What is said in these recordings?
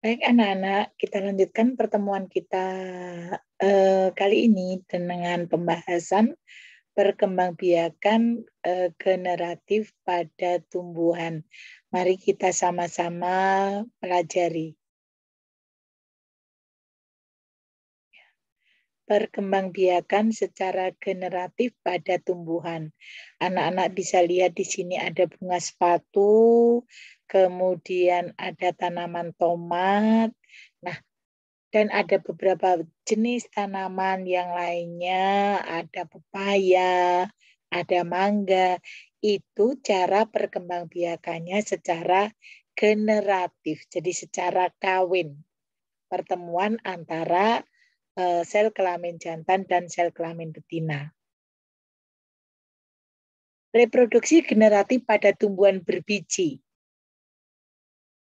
Baik anak-anak, kita lanjutkan pertemuan kita kali ini dengan pembahasan perkembangbiakan generatif pada tumbuhan. Mari kita sama-sama pelajari. Perkembangbiakan secara generatif pada tumbuhan. Anak-anak bisa lihat di sini ada bunga sepatu, kemudian ada tanaman tomat. Nah, dan ada beberapa jenis tanaman yang lainnya, ada pepaya, ada mangga. Itu cara perkembangbiakannya secara generatif, jadi secara kawin. Pertemuan antara sel kelamin jantan dan sel kelamin betina. Reproduksi generatif pada tumbuhan berbiji.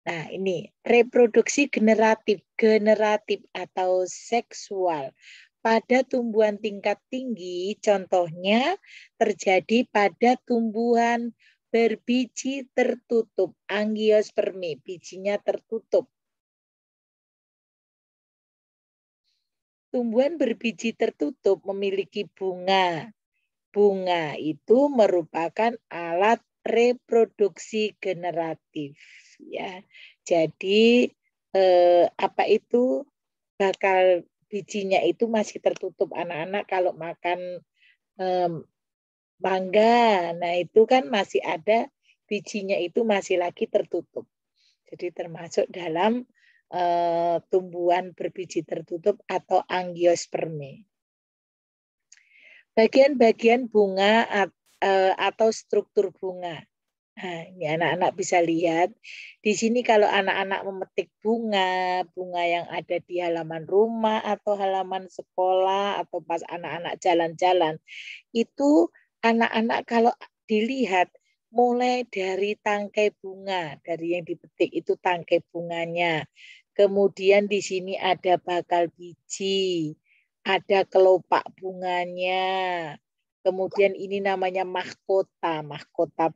Nah, ini reproduksi generatif atau seksual pada tumbuhan tingkat tinggi, contohnya terjadi pada tumbuhan berbiji tertutup, angiospermi, bijinya tertutup. Tumbuhan berbiji tertutup memiliki bunga. Bunga itu merupakan alat reproduksi generatif, ya. Jadi apa itu bakal bijinya itu masih tertutup anak-anak kalau makan mangga. Nah, itu kan masih ada bijinya itu masih lagi tertutup. Jadi termasuk dalam tumbuhan berbiji tertutup atau angiospermi. Bagian-bagian bunga atau struktur bunga. Nah, ini anak-anak bisa lihat. Di sini kalau anak-anak memetik bunga, bunga yang ada di halaman rumah atau halaman sekolah atau pas anak-anak jalan-jalan, itu anak-anak kalau dilihat mulai dari tangkai bunga, dari yang dipetik itu tangkai bunganya. Kemudian di sini ada bakal biji, ada kelopak bunganya. Kemudian ini namanya mahkota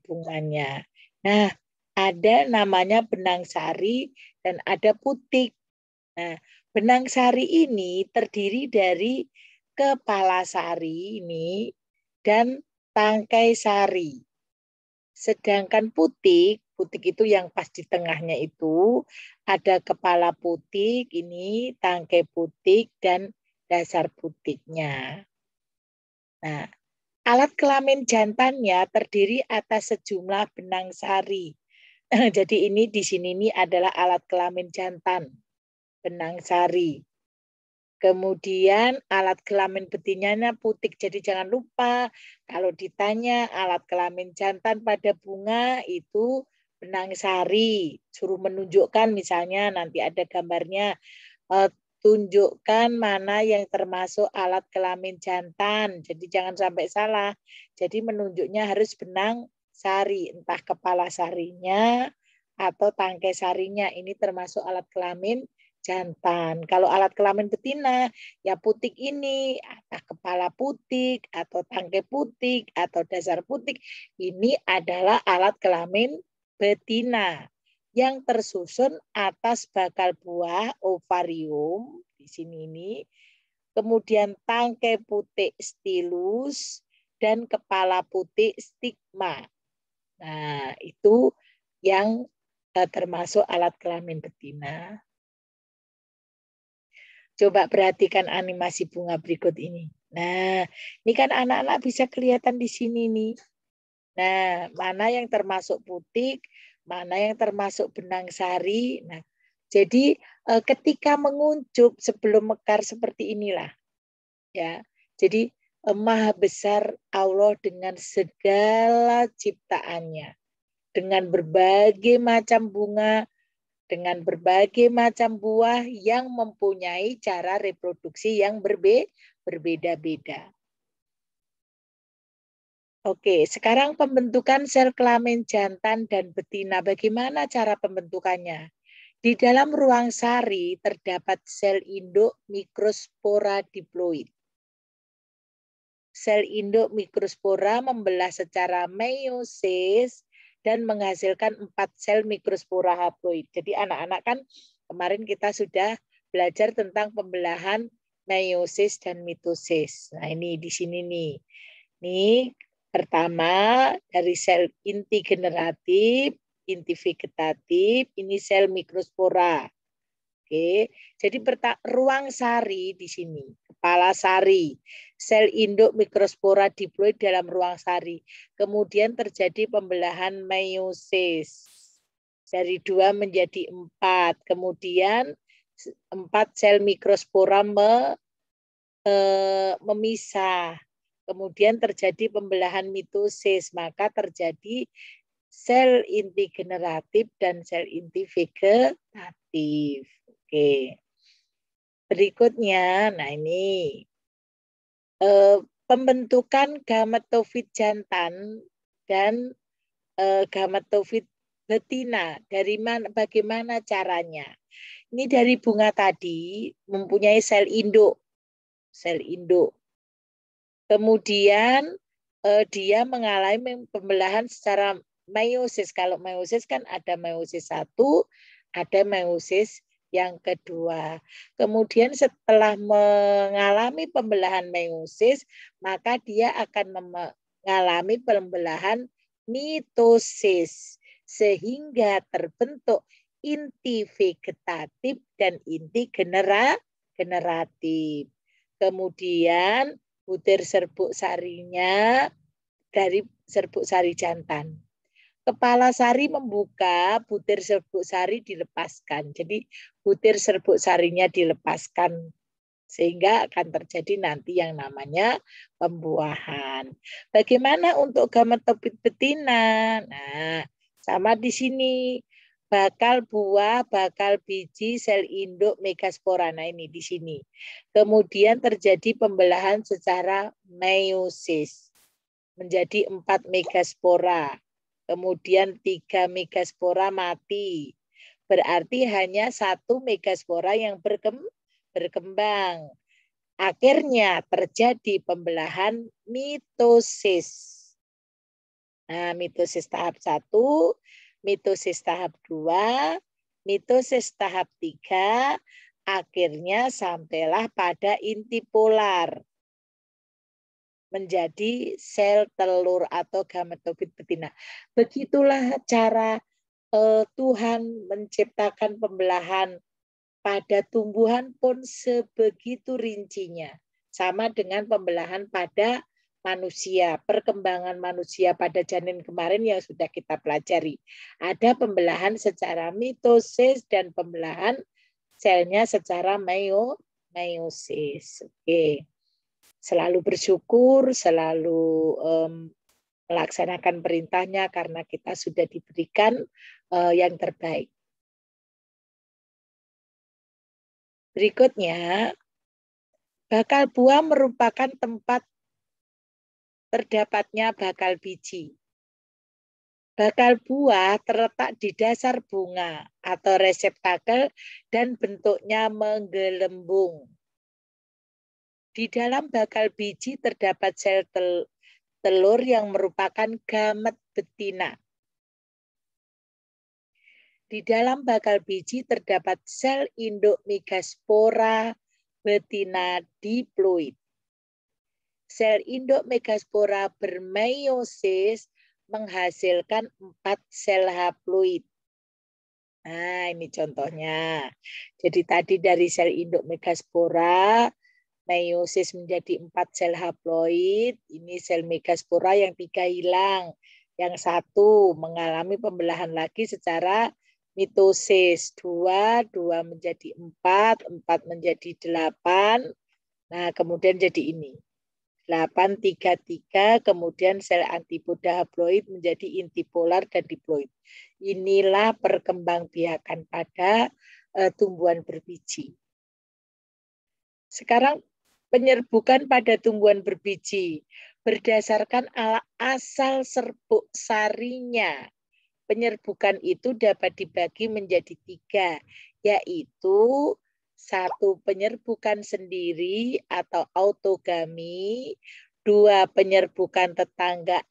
bunganya. Nah, ada namanya benang sari dan ada putik. Nah, benang sari ini terdiri dari kepala sari ini dan tangkai sari. Sedangkan putik itu yang pas di tengahnya itu ada kepala putik, ini tangkai putik dan dasar putiknya. Nah, alat kelamin jantannya terdiri atas sejumlah benang sari. Jadi ini di sini ini adalah alat kelamin jantan, benang sari. Kemudian alat kelamin betinanya putik. Jadi jangan lupa kalau ditanya alat kelamin jantan pada bunga itu benang sari. Suruh menunjukkan misalnya nanti ada gambarnya. Tunjukkan mana yang termasuk alat kelamin jantan. Jadi jangan sampai salah. Jadi menunjuknya harus benang sari. Entah kepala sarinya atau tangkai sarinya. Ini termasuk alat kelamin jantan. Kalau alat kelamin betina, ya putik ini, atau kepala putik, atau tangkai putik, atau dasar putik, ini adalah alat kelamin betina yang tersusun atas bakal buah ovarium di sini ini, kemudian tangkai putik stilus dan kepala putik stigma. Nah, itu yang termasuk alat kelamin betina. Coba perhatikan animasi bunga berikut ini. Nah, ini kan anak-anak bisa kelihatan di sini nih. Nah, mana yang termasuk putik, mana yang termasuk benang sari. Nah, jadi ketika menguncup sebelum mekar seperti inilah. Ya. Jadi maha besar Allah dengan segala ciptaannya. Dengan berbagai macam bunga, dengan berbagai macam buah yang mempunyai cara reproduksi yang berbeda-beda. Oke, sekarang pembentukan sel kelamin jantan dan betina. Bagaimana cara pembentukannya? Di dalam ruang sari terdapat sel induk mikrospora diploid. Sel induk mikrospora membelah secara meiosis dan menghasilkan 4 sel mikrospora haploid. Jadi anak-anak kan kemarin kita sudah belajar tentang pembelahan meiosis dan mitosis. Nah, ini di sini nih. Ini pertama dari sel inti generatif, inti vegetatif, ini sel mikrospora. Oke, jadi ruang sari di sini, kepala sari, sel induk mikrospora diploid dalam ruang sari. Kemudian terjadi pembelahan meiosis dari 2 menjadi 4. Kemudian 4 sel mikrospora memisah. Kemudian terjadi pembelahan mitosis, maka terjadi sel inti generatif dan sel inti vegetatif. Oke. Berikutnya, nah ini pembentukan gametofit jantan dan gametofit betina. Dari mana, bagaimana caranya? Ini dari bunga tadi mempunyai sel induk. Sel induk. Kemudian dia mengalami pembelahan secara meiosis. Kalau meiosis kan ada meiosis 1, ada meiosis yang kedua. Kemudian setelah mengalami pembelahan meiosis, maka dia akan mengalami pembelahan mitosis. Sehingga terbentuk inti vegetatif dan inti generatif. Kemudian butir serbuk sarinya dari serbuk sari jantan. Kepala sari membuka, butir serbuk sari dilepaskan. Jadi butir serbuk sarinya dilepaskan sehingga akan terjadi nanti yang namanya pembuahan. Bagaimana untuk gametofit betina? Nah, sama di sini. Bakal buah, bakal biji, sel induk, megaspora. Nah, ini di sini. Kemudian terjadi pembelahan secara meiosis menjadi 4 megaspora. Kemudian 3 megaspora mati. Berarti hanya 1 megaspora yang berkembang. Akhirnya terjadi pembelahan mitosis. Nah, mitosis tahap 1, mitosis tahap 2, mitosis tahap 3, akhirnya sampailah pada inti polar. Menjadi sel telur atau gametofit betina. Begitulah cara Tuhan menciptakan pembelahan pada tumbuhan pun sebegitu rincinya. Sama dengan pembelahan pada manusia. Perkembangan manusia pada janin kemarin yang sudah kita pelajari. Ada pembelahan secara mitosis dan pembelahan selnya secara meiosis. Oke. Selalu bersyukur, selalu melaksanakan perintahnya karena kita sudah diberikan yang terbaik. Berikutnya, bakal buah merupakan tempat terdapatnya bakal biji. Bakal buah terletak di dasar bunga atau reseptakel dan bentuknya menggelembung. Di dalam bakal biji terdapat sel telur yang merupakan gamet betina. Di dalam bakal biji terdapat sel induk megaspora betina diploid. Sel induk megaspora bermeiosis menghasilkan 4 sel haploid. Nah, ini contohnya. Jadi tadi dari sel induk megaspora, meiosis menjadi 4 sel haploid. Ini sel megaspora yang 3 hilang. Yang 1 mengalami pembelahan lagi secara mitosis. 2 menjadi 4, 4 menjadi 8. Nah, kemudian jadi ini. 8, 3, 3, kemudian sel antipoda haploid menjadi intipolar dan diploid. Inilah perkembangbiakan pada tumbuhan berbiji. Sekarang penyerbukan pada tumbuhan berbiji berdasarkan asal serbuk sarinya. Penyerbukan itu dapat dibagi menjadi 3, yaitu 1 penyerbukan sendiri atau autogami, 2 penyerbukan tetangga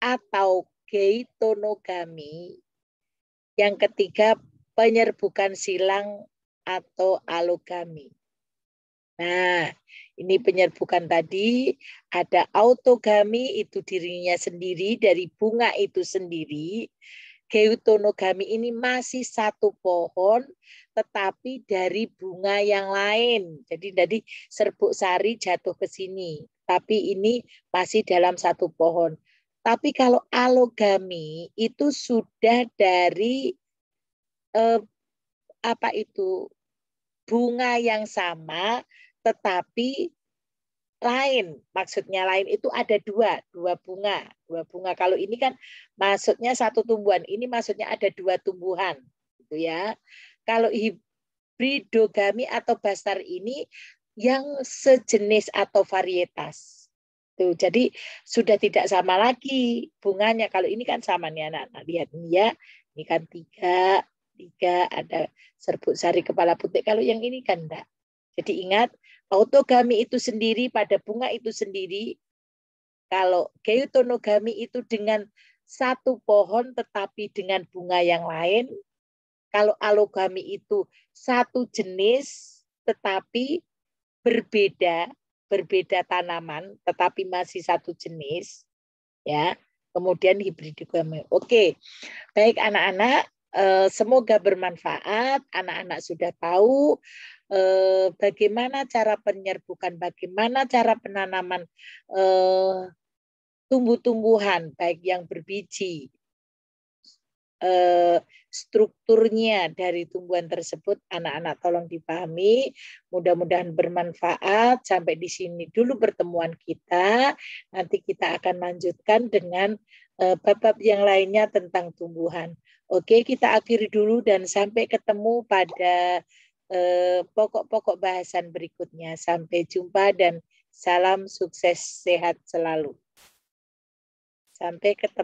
atau geitonogami, yang ketiga penyerbukan silang atau alogami. Nah, ini penyerbukan tadi, ada autogami itu dirinya sendiri, dari bunga itu sendiri. Geutonogami ini masih satu pohon, tetapi dari bunga yang lain. Jadi dari serbuk sari jatuh ke sini, tapi ini masih dalam satu pohon. Tapi kalau alogami itu sudah dari apa itu, bunga yang sama, tetapi lain. Maksudnya lain itu ada dua bunga. Kalau ini kan maksudnya satu tumbuhan, ini maksudnya ada dua tumbuhan, gitu ya. Kalau hibridogami atau bastar ini yang sejenis atau varietas. Tuh, jadi sudah tidak sama lagi bunganya. Kalau ini kan sama nih anak-anak, lihat ini ya. Ini kan tiga ada serbuk sari kepala putih. Kalau yang ini kan enggak. Jadi ingat, autogami itu sendiri pada bunga itu sendiri. Kalau geutonogami itu dengan satu pohon tetapi dengan bunga yang lain. Kalau alogami itu satu jenis tetapi berbeda tanaman tetapi masih satu jenis, ya. Kemudian hibridogami. Oke. Baik anak-anak, semoga bermanfaat. Anak-anak sudah tahu bagaimana cara penyerbukan, bagaimana cara penanaman tumbuh-tumbuhan, baik yang berbiji, strukturnya dari tumbuhan tersebut. Anak-anak tolong dipahami, mudah-mudahan bermanfaat. Sampai di sini dulu pertemuan kita. Nanti kita akan lanjutkan dengan bab-bab yang lainnya tentang tumbuhan. Oke, kita akhiri dulu dan sampai ketemu pada pokok-pokok bahasan berikutnya. Sampai jumpa dan salam sukses sehat selalu. Sampai ketemu.